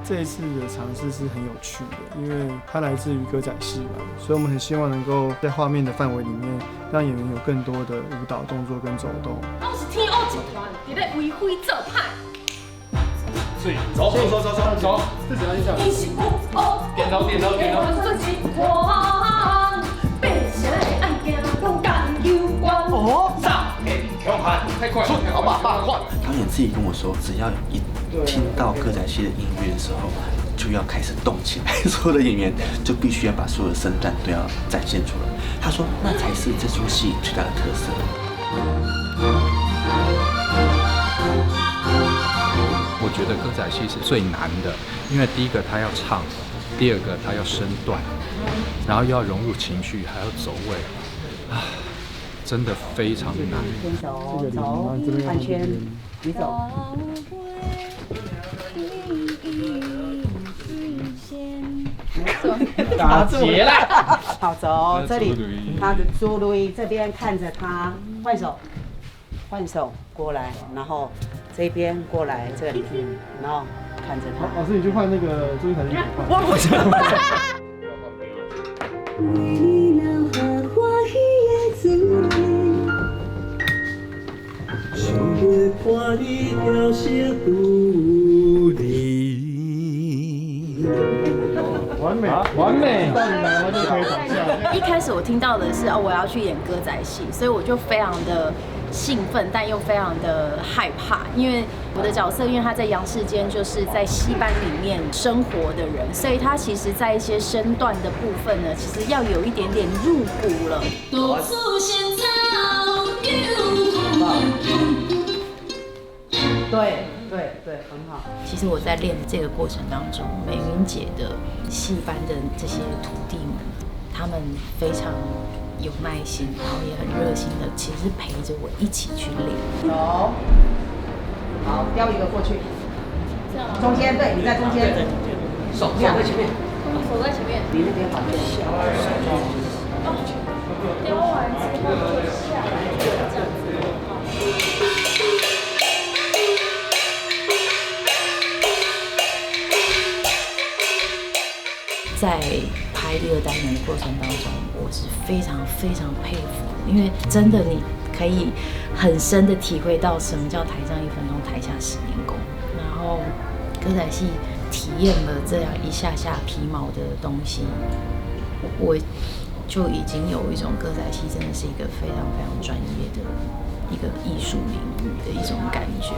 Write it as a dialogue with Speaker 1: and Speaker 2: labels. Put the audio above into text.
Speaker 1: 这一次的尝试是很有趣的，因为它来自于歌仔戏嘛，所以我们很希望能够在画面的范围里面，让演员有更多的舞蹈动作跟走动。
Speaker 2: 我是天后集团，你在为非作歹。
Speaker 3: 所以走，这怎样一下？
Speaker 2: 你是我，
Speaker 3: 点头。
Speaker 2: 哦，
Speaker 3: 上给调盘，太快了，好吧，快！
Speaker 4: 导演自己跟我说，只要一听到歌仔戏的音乐的时候，就要开始动起来，所有的演员就必须要把所有的身段都要展现出来。他说，那才是这出戏最大的特色。
Speaker 5: 我觉得歌仔戏是最难的，因为第一个它要唱，第二个它要身段，然后又要融入情绪，还要走位，真的非常难。
Speaker 6: 走，半圈，你走。
Speaker 3: 打结了。
Speaker 6: 好，走这里，他的朱路这边看着他，换手过来，然后这边过来这里，然后看着他。
Speaker 1: 老师，你去换那个周一台的换。
Speaker 6: 我不想。
Speaker 1: 完美，到你来了就可以躺下。
Speaker 2: 一开始我听到的是我要去演歌仔戏，所以我就非常的兴奋，但又非常的害怕，因为我的角色，因为他在阳世间就是在戏班里面生活的人，所以他其实在一些身段的部分呢，其实要有一点点入骨了。独出仙草
Speaker 6: 对，很好。
Speaker 2: 其实我在练的这个过程当中，美云姐的戏班的这些徒弟们，他们非常有耐心，然后也很热心的，其实陪着我一起去练。
Speaker 6: 走，好，雕一个过去。
Speaker 2: 这样吗？
Speaker 6: 中间，对，你在中间。手在前面。
Speaker 2: 手在前面。
Speaker 6: 你那边好一点。
Speaker 2: 雕完之后就下来，这样子。在拍第二单元的过程当中，我是非常佩服，因为真的你可以很深的体会到什么叫台上1分钟，台下10年功。然后歌仔戏体验了这样一下下皮毛的东西，我就已经有一种歌仔戏真的是一个非常专业的一个艺术领域的一种感觉。